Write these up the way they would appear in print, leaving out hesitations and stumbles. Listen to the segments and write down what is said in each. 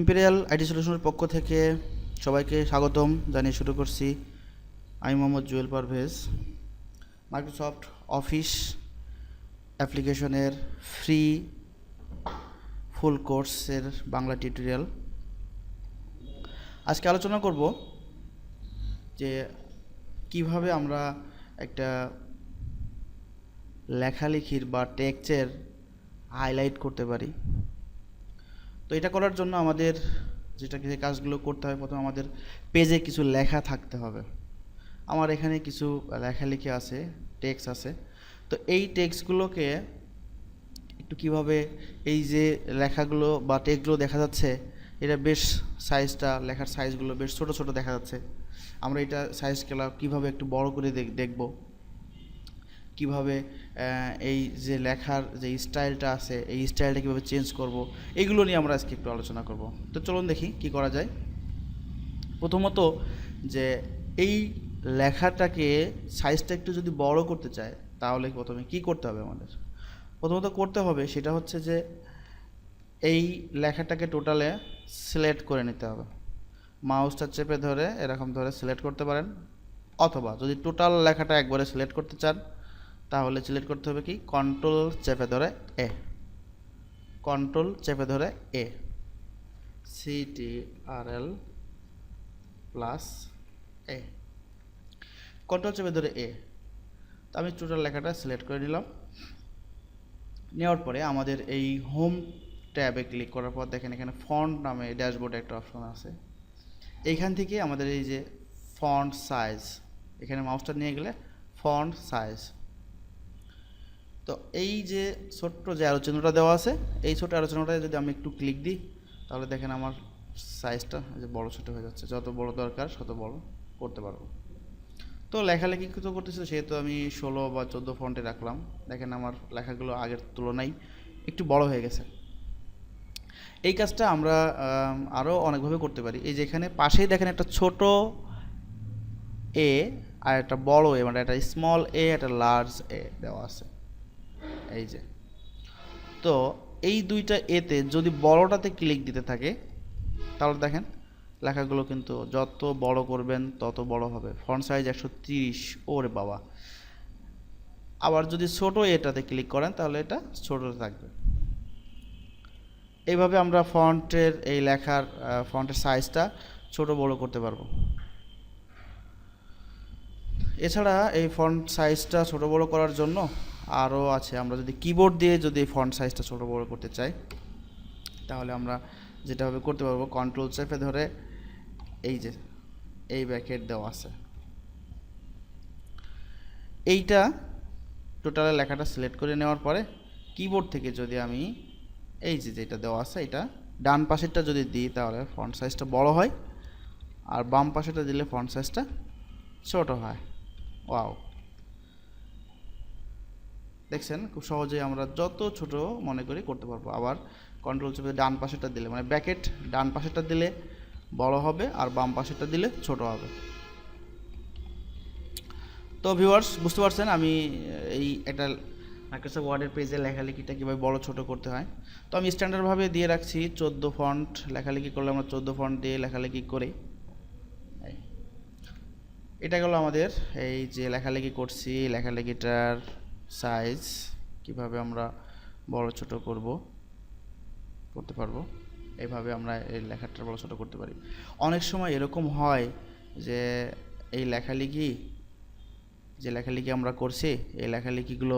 Imperial IT সলিউশনের পক্ষ থেকে সবাইকে স্বাগতম জানিয়ে শুরু করছি। আমি মোহাম্মদ জুয়েল পারভেজ। মাইক্রোসফট অফিস অ্যাপ্লিকেশনের ফ্রি ফুল কোর্সের বাংলা টিউটোরিয়াল। আজকে আলোচনা করব যে কিভাবে আমরা একটা লেখালেখির বা টেক্সটের হাইলাইট করতে পারি। তো এটা করার জন্য আমাদের যে কাজগুলো করতে হবে, প্রথমে আমাদের পেজে কিছু লেখা থাকতে হবে। আমার এখানে কিছু লেখালেখি আছে, টেক্সট আছে। তো এই টেক্সটগুলোকে একটু কিভাবে, এই যে লেখাগুলো বা টেক্সটগুলো দেখা যাচ্ছে, এটা বেশ সাইজটা, লেখার সাইজগুলো বেশ ছোট ছোট দেখা যাচ্ছে। আমরা এটা সাইজগুলো কিভাবে একটু বড় করে দেখব, কিভাবে এই যে লেখার যে স্টাইলটা আছে, এই স্টাইলটা কীভাবে চেঞ্জ করব, এগুলো নিয়ে আমরা আজকে একটু আলোচনা করব। তো চলুন দেখি কি করা যায়। প্রথমত, যে এই লেখাটাকে সাইজটা একটু যদি বড় করতে চায়, তাহলে প্রথমে কি করতে হবে আমাদের? প্রথমত করতে হবে সেটা হচ্ছে যে এই লেখাটাকে টোটালে সিলেক্ট করে নিতে হবে। মাউসটা চেপে ধরে এরকম ধরে সিলেক্ট করতে পারেন, অথবা যদি টোটাল লেখাটা একবারে সিলেক্ট করতে চান তাহলে সিলেক্ট করতে হবে কি, কন্ট্রোল চেপে ধরে এ, কন্ট্রোল চেপে ধরে এ, CTRL প্লাস এ, কন্ট্রোল চেপে ধরে এ। তো আমি টোটাল লেখাটা সিলেক্ট করে নিলাম। নেওয়ার পরে আমাদের এই হোম ট্যাবে ক্লিক করার পর দেখেন এখানে ফন্ট নামে ড্যাশবোর্ডে একটা অপশন আছে। এইখান থেকে আমাদের এই যে ফন্ট সাইজ, এখানে মাউসটা নিয়ে গেলে ফন্ট সাইজ। তো এই যে ছোট্ট যে আলোচনাটা দেওয়া আছে, এই ছোট আলোচনাটায় যদি আমি একটু ক্লিক দিই তাহলে দেখেন আমার সাইজটা যে বড় ছোট হয়ে যাচ্ছে। যত বড় দরকার তত বড় করতে পারবো। তো লেখালেখি তো করতেছি, সেহেতু আমি 16 বা 14 ফন্টে রাখলাম। দেখেন আমার লেখাগুলো আগের তুলনায় একটু বড় হয়ে গেছে। এই কাজটা আমরা আরও অনেকভাবে করতে পারি। এই যে এখানে পাশেই দেখেন একটা ছোট এ আর একটা বড় এ, মানে একটা স্মল এ, একটা লার্জ এ দেওয়া আছে। এই যে, তো এই দুইটা এতে যদি বড়টাতে ক্লিক দিতে থাকে তাহলে দেখেন লেখাগুলো কিন্তু যত বড় করবেন তত বড় হবে। ফন্ট সাইজ 130, ওরে বাবা। আবার যদি ছোট এটাতে ক্লিক করেন তাহলে এটা ছোট থাকবে। এইভাবে আমরা ফন্টের এই লেখার ফন্টের সাইজটা ছোট বড় করতে পারবো। এছাড়া এই ফন্ট সাইজটা ছোট বড় করার জন্য আরও আছে। আমরা যদি কিবোর্ড দিয়ে যদি ফন্ট সাইজটা ছোট বড় করতে চাই তাহলে আমরা যেটাভাবে করতে পারবো, কন্ট্রোল চেপে ধরে এই যে এই ব্র্যাকেট দেওয়া আছে, এইটা টোটাল লেখাটা সিলেক্ট করে নেওয়ার পরে কিবোর্ড থেকে যদি আমি এই যে যেটা দেওয়া আছে এটা ডান পাশেরটা যদি দিই তাহলে ফন্ট সাইজটা বড় হয়, আর বাম পাশেটা দিলে ফন্ট সাইজটা ছোট হয়। ওয়াও, দেখছেন খুব সহজেই আমরা যত ছোট মনে করি করতে পারবো। আবার কন্ট্রোল চেপে ডান পাশেরটা দিলে, মানে ব্র্যাকেট ডান পাশেরটা দিলে বড় হবে আর বাম পাশেরটা দিলে ছোট হবে। তো ভিউয়ার্স, বুঝতে পারছেন আমি এই একটা মাইক্রোসফট ওয়ার্ডের পেজে লেখালেখিটা কীভাবে বড় ছোট করতে হয়। তো আমি স্ট্যান্ডার্ডভাবে দিয়ে রাখছি 14 ফন্ট। লেখালেখি করলে আমরা 14 ফন্ট দিয়ে লেখালেখি করি। এটা গেল আমাদের এই যে লেখালেখি করছি, লেখালেখিটার সাইজ কিভাবে আমরা বড় ছোট করতে পারবো। এইভাবে আমরা এই লেখাটার বড় ছোট করতে পারি। অনেক সময় এরকম হয় যে এই লেখালেখি আমরা করছি, এই লেখালেখিগুলো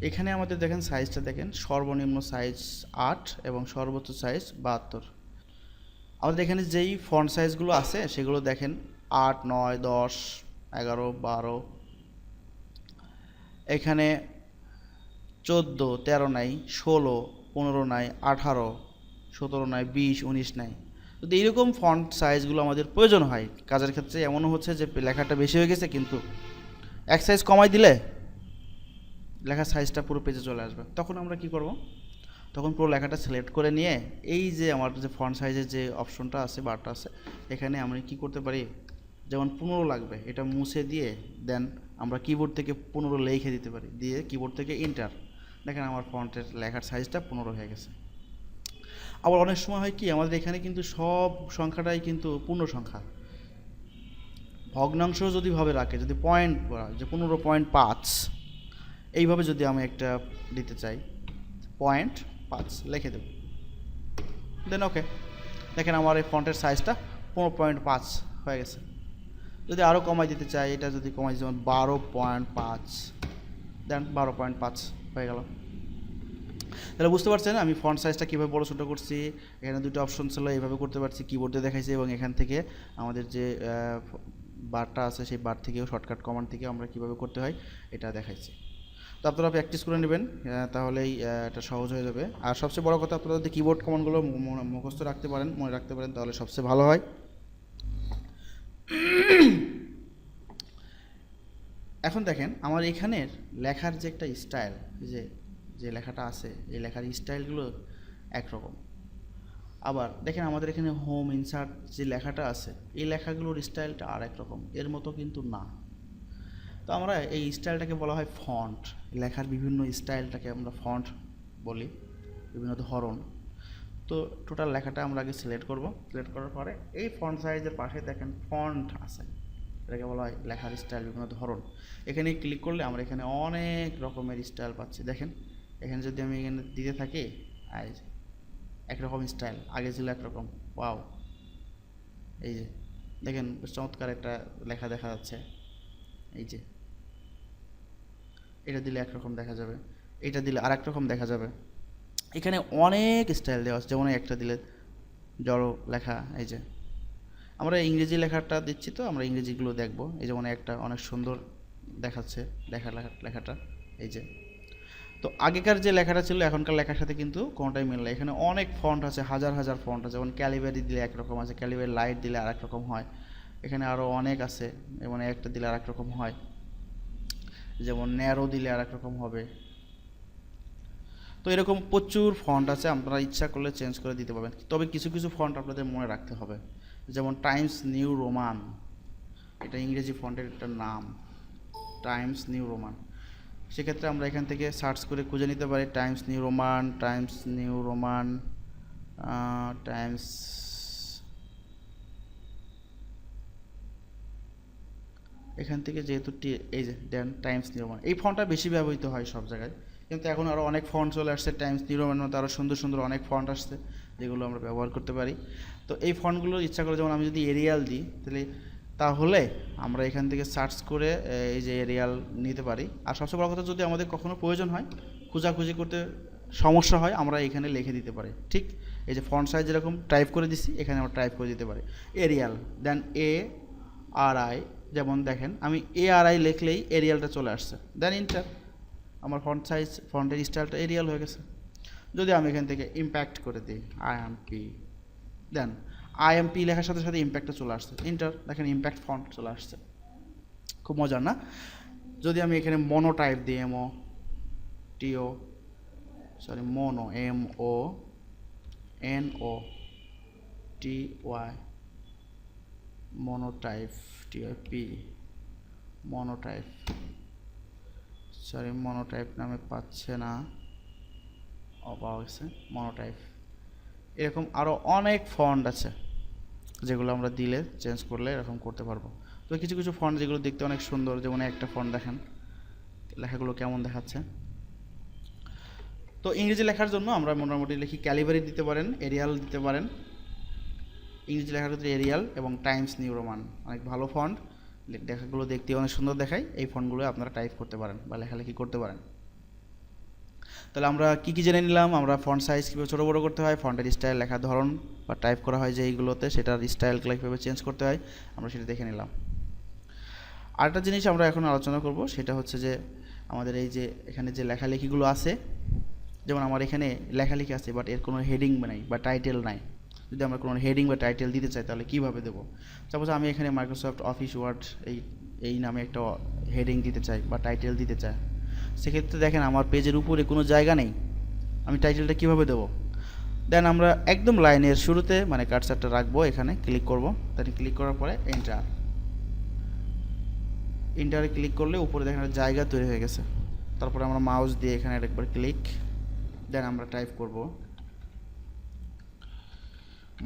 এখানে আমাদের দেখেন সাইজটা দেখেন, সর্বনিম্ন সাইজ 8 এবং সর্বোচ্চ সাইজ 72। আমাদের এখানে যেই ফন্ট সাইজগুলো আছে সেগুলো দেখেন 8, 9, 10, 11, 12, এখানে 14, 13 নাই, 16, 15 নাই, 18, 17 নাই, 20, 19 নাই। যদি এইরকম ফন্ট সাইজগুলো আমাদের প্রয়োজন হয়, কাজের ক্ষেত্রে এমনও হচ্ছে যে লেখাটা বেশি হয়ে গেছে কিন্তু এক সাইজ কমাই দিলে লেখার সাইজটা পুরো পেজে চলে আসবে। তখন আমরা কি করব, তখন পুরো লেখাটা সিলেক্ট করে নিয়ে এই যে আমার যে ফন্ট সাইজের যে অপশনটা আছে, বারটা আছে, এখানে আমরা কি করতে পারি, যেমন 15 লাগবে এটা মুছে দিয়ে দেন আমরা কিবোর্ড থেকে 15 লিখে দিতে পারি, দিয়ে কিবোর্ড থেকে এন্টার, দেখেন আমার ফন্টের লেখার সাইজটা 15 হয়ে গেছে। আবার অনেক সময় হয় কি আমাদের এখানে কিন্তু সব সংখ্যাটাই কিন্তু পূর্ণ সংখ্যা, ভগ্নাংশ যদি ভাবে রাখে, যদি পয়েন্ট যে 15.5 এইভাবে যদি আমি একটা দিতে চাই 0.5 লিখে দেব, দেন ওকে, দেখেন আমার এই ফন্টের সাইজটা 15.5 হয়ে গেছে। যদি আরও কমাই দিতে চাই, এটা যদি কমাই যেমন 12.5, দেন 12.5 হয়ে গেল। তাহলে বুঝতে পারছেন আমি ফন্ট সাইজটা কীভাবে বড় ছোটো করছি। এখানে দুটো অপশন ছিল, এইভাবে করতে পারছি, কিবোর্ডে দেখাইছি, এবং এখান থেকে আমাদের যে বারটা আছে সেই বার থেকেও শর্টকাট কমান্ড থেকে আমরা কীভাবে করতে হয় এটা দেখাইছি। তো আপনারা প্র্যাকটিস করে নেবেন, তাহলেই এটা সহজ হয়ে যাবে। আর সবচেয়ে বড় কথা, আপনারা যদি কিবোর্ড কমান্ডগুলো মুখস্থ রাখতে পারেন, মনে রাখতে পারেন, তাহলে সবচেয়ে ভালো হয়। এখন দেখেন আমার এখানের লেখার যে একটা স্টাইল, যে লেখাটা আছে এই লেখার স্টাইলগুলো একরকম। আবার দেখেন আমাদের এখানে হোম ইনসার্ট যে লেখাটা আছে এই লেখাগুলোর স্টাইলটা আর এক রকম, এর মতো কিন্তু না। তো আমরা এই স্টাইলটাকে বলা হয় ফন্ট, লেখার বিভিন্ন স্টাইলটাকে আমরা ফন্ট বলি, বিভিন্ন ধরন। তো টোটাল লেখাটা আমরা আগে সিলেক্ট করব, সিলেক্ট করার পরে এই ফন্ট সাইজের পাশে দেখেন ফন্ট আছে, এটাকে বলা হয় লেখার স্টাইল, বিভিন্ন ধরন। এখানে ক্লিক করলে আমরা এখানে অনেক রকমের স্টাইল পাচ্ছি। দেখেন এখানে যদি আমি এখানে দিতে থাকি, একরকম স্টাইল, আগে ছিল একরকম, ওয়াও, এই যে দেখেন চমৎকার একটা লেখা দেখা যাচ্ছে। এই যে এটা দিলে একরকম দেখা যাবে, এটা দিলে আর একরকম দেখা যাবে। এখানে অনেক স্টাইল দেওয়া আছে, যেমন একটা দিলে জড়ো লেখা, এই যে আমরা ইংরেজি লেখাটা দিচ্ছি, তো আমরা ইংরেজিগুলো দেখব। এই যেমন একটা অনেক সুন্দর দেখাচ্ছে লেখাটা, এই যে। তো আগেকার যে লেখাটা ছিল এখনকার লেখার সাথে কিন্তু কোনোটাই মিল না। এখানে অনেক ফন্ট আছে, হাজার হাজার ফন্ট আছে, যেমন ক্যালিবারি দিলে একরকম আছে, ক্যালিবারি লাইট দিলে আর একরকম হয়। এখানে আরও অনেক আছে, যেমন একটা দিলে আর একরকম হয়, যেমন ন্যারো দিলে আর একরকম হবে। তো এরকম প্রচুর ফন্ট আছে, আপনারা ইচ্ছা করলে চেঞ্জ করে দিতে পারবেন। তবে কিছু কিছু ফন্ট আপনাদের মনে রাখতে হবে, যেমন টাইমস নিউ রোমান, এটা ইংরেজি ফন্টের একটা নাম, টাইমস নিউ রোমান। সেক্ষেত্রে আমরা এখান থেকে সার্চ করে খুঁজে নিতে পারি Times new Roman, Times new Roman, Times, এখান থেকে যেহেতু এই যে দেন টাইমস নিউ রোমান, এই ফন্টটা বেশি ব্যবহৃত হয় সব জায়গায়। কিন্তু এখন আরও অনেক ফন্ট চলে আসছে, টাইমস নিউ রোমানের মধ্যে আরও সুন্দর সুন্দর অনেক ফন্ট আসছে যেগুলো আমরা ব্যবহার করতে পারি। তো এই ফন্টগুলো ইচ্ছা করে, যেমন আমি যদি এরিয়াল দিই তাহলে আমরা এখান থেকে সার্চ করে এই যে এরিয়াল নিতে পারি। আর সবচেয়ে বড় কথা, যদি আমাদের কখনো প্রয়োজন হয়, খোঁজাখুঁজি করতে সমস্যা হয়, আমরা এখানে লিখে দিতে পারি। ঠিক এই যে ফন্ট সাইজ যেরকম টাইপ করে দিচ্ছি, এখানে আমরা টাইপ করে দিতে পারি এরিয়াল, দেন ARI, যেমন দেখেন আমি ARI লিখলেই এরিয়ালটা চলে আসছে, দেন ইন্টার, আমার ফন্ট সাইজ, ফন্টের স্টাইলটা এরিয়াল হয়ে গেছে। যদি আমি এখান থেকে ইম্প্যাক্ট করে দিই IMP, দেন IMP লেখার সাথে সাথে ইম্প্যাক্টটা চলে আসছে, ইন্টার, দেখেন ইম্প্যাক্ট ফন্ট চলে আসছে, খুব মজার না? যদি আমি এখানে মনো টাইপ দিই, মনো MONOTY, মনোটাইপ TIP, মনোটাইপ নামে পাচ্ছে না, পাওয়া গেছে মনোটাইপ। এরকম আরও অনেক ফন্ট আছে যেগুলো আমরা দিলে চেঞ্জ করলে এরকম করতে পারবো। তো কিছু কিছু ফন্ট যেগুলো দেখতে অনেক সুন্দর, যেমন একটা ফন্ট দেখেন লেখাগুলো কেমন দেখাচ্ছে। তো ইংরেজি লেখার জন্য আমরা মোটামুটি লিখি ক্যালিবারি দিতে পারেন, এরিয়াল দিতে পারেন। ইংরেজি লেখার ক্ষেত্রে এরিয়াল এবং টাইমস নিউ রোমান অনেক ভালো ফন্ট, লেখাগুলো দেখতে অনেক সুন্দর দেখায়। এই ফন্টগুলো আপনারা টাইপ করতে পারেন বা লেখালেখি করতে পারেন। তাহলে আমরা কী কী জেনে নিলাম, আমরা ফন্ট সাইজ কীভাবে ছোটো বড়ো করতে হয়, ফন্টের স্টাইল, লেখার ধরন বা টাইপ করা হয় যে এইগুলোতে সেটার স্টাইলগুলো কীভাবে চেঞ্জ করতে হয় আমরা সেটা দেখে নিলাম। আরেকটা জিনিস আমরা এখন আলোচনা করব, সেটা হচ্ছে যে আমাদের এই যে এখানে যে লেখালেখিগুলো আছে, যেমন আমার এখানে লেখালেখি আছে বাট এর কোনো হেডিং নাই বা টাইটেল নাই। যদি আমরা কোনো হেডিং বা টাইটেল দিতে চাই তাহলে কীভাবে দেবো? সাপোজ আমি এখানে মাইক্রোসফট অফিস ওয়ার্ড এই নামে একটা হেডিং দিতে চাই বা টাইটেল দিতে চাই, সেক্ষেত্রে দেখেন আমার পেজের উপরে কোনো জায়গা নেই, আমি টাইটেলটা কীভাবে দেবো? দেন আমরা একদম লাইনের শুরুতে মানে কার্সারটা রাখবো, এখানে ক্লিক করব, তাহলে ক্লিক করার পরে এন্টারে ক্লিক করলে উপরে দেখেন জায়গা তৈরি হয়ে গেছে। তারপরে আমরা মাউস দিয়ে এখানে একবার ক্লিক, দেন আমরা টাইপ করব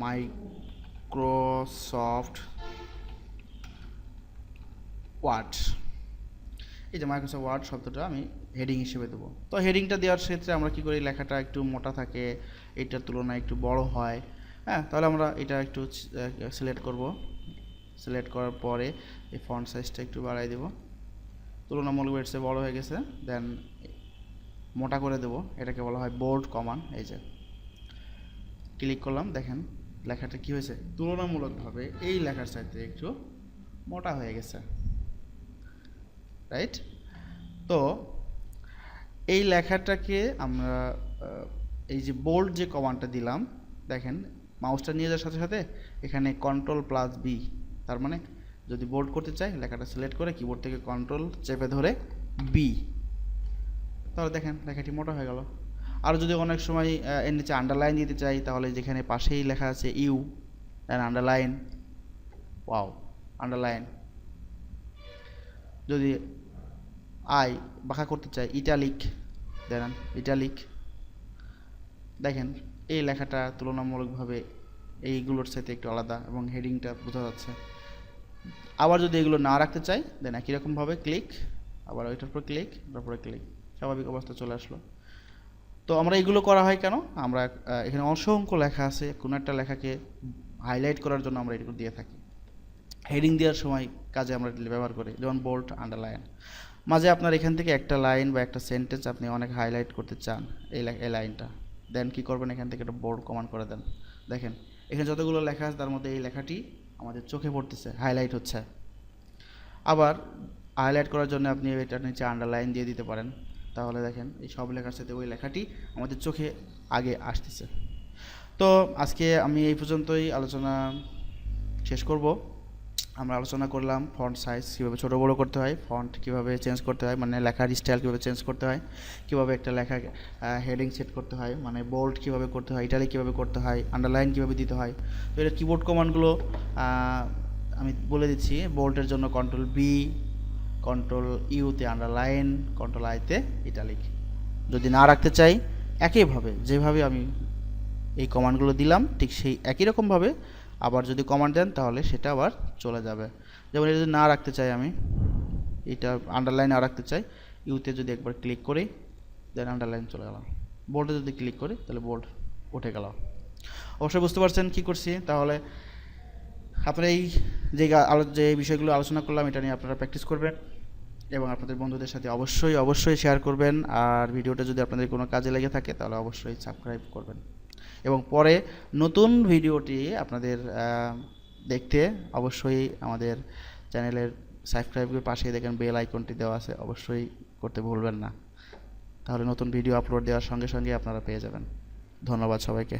মাইক্রোসফট ওয়ার্ড। এই যে মাইক্রোসফট ওয়ার্ড শব্দটা আমি হেডিং হিসেবে দেবো। তো হেডিংটা দেওয়ার ক্ষেত্রে আমরা কী করি, লেখাটা একটু মোটা থাকে, এটার তুলনায় একটু বড় হয়। হ্যাঁ, তাহলে আমরা এটা একটু সিলেক্ট করব। সিলেক্ট করার পরে এই ফন্ট সাইজটা একটু বাড়াই দেব, তুলনামূলক এর চেয়ে বড় হয়ে গেছে। দেন মোটা করে দেব, এটাকে বলা হয় বোল্ড কমান্ড। এই যে ক্লিক করলাম, দেখেন লেখাটা কি হয়েছে, তুলনামূলকভাবে এই লেখার চাইতে একটু মোটা হয়ে গেছে, রাইট? তো এই লেখাটাকে আমরা এই যে বোল্ড যে কমান্ডটা দিলাম, দেখেন মাউসটা নিয়ে যাওয়ার সাথে সাথে এখানে Ctrl+B, তার মানে যদি বোল্ড করতে চাই লেখাটা সিলেক্ট করে কিবোর্ড থেকে কন্ট্রোল চেপে ধরে বি, তাহলে দেখেন লেখাটি মোটা হয়ে গেল। আর যদি অনেক সময় এর নিচে আন্ডারলাইন দিতে চাই, তাহলে যেখানে পাশেই লেখা আছে U, then underline, wow underline. যদি আই বাঁকা করতে চাই, ইটালিক, দেন ইটালিক। দেখেন এই লেখাটা তুলনামূলকভাবে এইগুলোর সাথে একটু আলাদা এবং হেডিংটা বোঝা যাচ্ছে। আবার যদি এগুলো না রাখতে চাই, দেন একই রকমভাবে ক্লিক, আবার ওইটার উপর ক্লিক, তারপরে ক্লিক, স্বাভাবিক অবস্থা চলে আসলো। তো আমরা এগুলো করা হয় কেন, আমরা এখানে অসংখ্য লেখা আছে, কোনো একটা লেখাকে হাইলাইট করার জন্য আমরা এগুলো দিয়ে থাকি। হেডিং দেওয়ার সময় কাজে আমরা ব্যবহার করি, যেমন বোল্ড, আন্ডারলাইন। মাঝে আপনার এখান থেকে একটা লাইন বা একটা সেন্টেন্স আপনি অনেক হাইলাইট করতে চান, এই লাইনটা, দেন কী করবেন, এখান থেকে একটা বোল্ড কমান্ড করে দেন। দেখেন এখানে যতগুলো লেখা আছে তার মধ্যে এই লেখাটি আমাদের চোখে পড়তেছে, হাইলাইট হচ্ছে। আবার হাইলাইট করার জন্য আপনি এটার নিচে আন্ডারলাইন দিয়ে দিতে পারেন, তাহলে দেখেন এই সব লেখার সাথে ওই লেখাটি আমাদের চোখে আগে আসতেছে। তো আজকে আমি এই পর্যন্তই আলোচনা শেষ করব। আমরা আলোচনা করলাম ফন্ট সাইজ কীভাবে ছোটো বড়ো করতে হয়, ফন্ট কীভাবে চেঞ্জ করতে হয়, মানে লেখার স্টাইল কীভাবে চেঞ্জ করতে হয়, কীভাবে একটা লেখা হেডিং সেট করতে হয়, মানে বোল্ড কীভাবে করতে হয়, ইটালিক কীভাবে করতে হয়, আন্ডারলাইন কীভাবে দিতে হয়। তো এটা কিবোর্ড কমান্ডগুলো আমি বলে দিচ্ছি। বোল্ডের জন্য Ctrl+B, Ctrl+Uতে আন্ডারলাইন, Ctrl+I-তে ইটালিক। যদি না রাখতে চাই, একইভাবে যেভাবে আমি এই কমান্ডগুলো দিলাম ঠিক সেই একই রকমভাবে আবার যদি কমান্ড দেন তাহলে সেটা আবার চলে যাবে। যেমন এটা যদি না রাখতে চাই, আমি এটা আন্ডারলাইন না রাখতে চাই, ইউতে যদি একবার ক্লিক করি, দেন আন্ডারলাইন চলে গেল। বোল্ডে যদি ক্লিক করি তাহলে বোল্ড উঠে গেল। অবশ্যই বুঝতে পারছেন কী করছি। তাহলে আপনারা এই যে বিষয়গুলো আলোচনা করলাম এটা নিয়ে আপনারা প্র্যাকটিস করবেন এবং আপনাদের বন্ধুদের সাথে অবশ্যই শেয়ার করবেন। আর ভিডিওটা যদি আপনাদের কোনো কাজে লেগে থাকে তাহলে অবশ্যই সাবস্ক্রাইব করবেন এবং পরে নতুন ভিডিওটি আপনাদের দেখতে অবশ্যই আমাদের চ্যানেলের সাবস্ক্রাইবের পাশে দেখেন বেল আইকনটি দেওয়া আছে, অবশ্যই করতে ভুলবেন না, তাহলে নতুন ভিডিও আপলোড দেওয়ার সঙ্গে সঙ্গে আপনারা পেয়ে যাবেন। ধন্যবাদ সবাইকে।